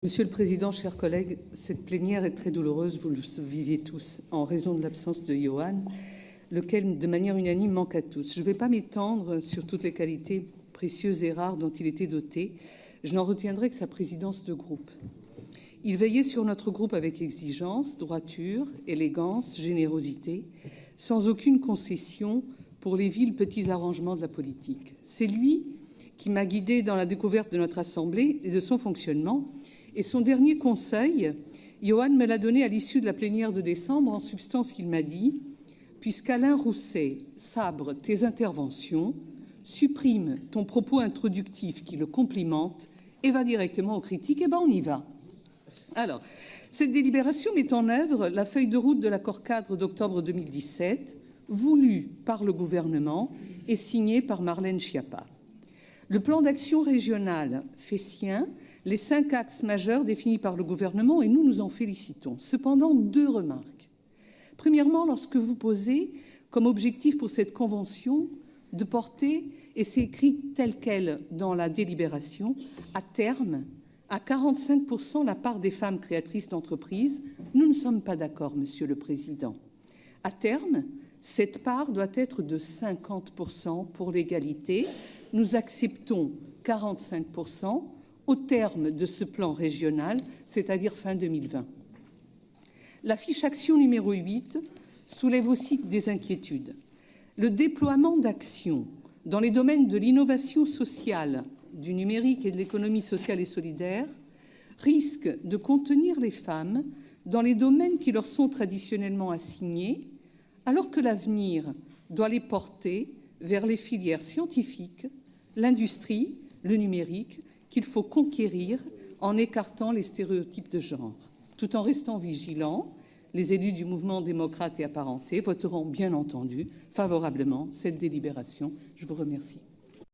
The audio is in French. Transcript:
Monsieur le Président, chers collègues, cette plénière est très douloureuse, vous le viviez tous, en raison de l'absence de Yohann, lequel, de manière unanime, manque à tous. Je ne vais pas m'étendre sur toutes les qualités précieuses et rares dont il était doté. Je n'en retiendrai que sa présidence de groupe. Il veillait sur notre groupe avec exigence, droiture, élégance, générosité, sans aucune concession pour les vils petits arrangements de la politique. C'est lui qui m'a guidé dans la découverte de notre Assemblée et de son fonctionnement. Et son dernier conseil, Yohann me l'a donné à l'issue de la plénière de décembre. En substance, il m'a dit « Puisqu'Alain Rousset sabre tes interventions, supprime ton propos introductif qui le complimente et va directement aux critiques. » Eh bien, on y va. Alors, cette délibération met en œuvre la feuille de route de l'accord-cadre d'octobre 2017, voulue par le gouvernement et signée par Marlène Schiappa. Le plan d'action régional fait sien les 5 axes majeurs définis par le gouvernement et nous nous en félicitons. Cependant, 2 remarques. Premièrement, lorsque vous posez comme objectif pour cette convention de porter, et c'est écrit tel quel dans la délibération, à terme, à 45% la part des femmes créatrices d'entreprises, nous ne sommes pas d'accord, Monsieur le Président. À terme, cette part doit être de 50% pour l'égalité. Nous acceptons 45% au terme de ce plan régional, c'est-à-dire fin 2020. La fiche action numéro 8 soulève aussi des inquiétudes. Le déploiement d'actions dans les domaines de l'innovation sociale, du numérique et de l'économie sociale et solidaire risque de contenir les femmes dans les domaines qui leur sont traditionnellement assignés, alors que l'avenir doit les porter vers les filières scientifiques, l'industrie, le numérique, qu'il faut conquérir en écartant les stéréotypes de genre. Tout en restant vigilants, les élus du mouvement démocrate et apparenté voteront bien entendu favorablement cette délibération. Je vous remercie.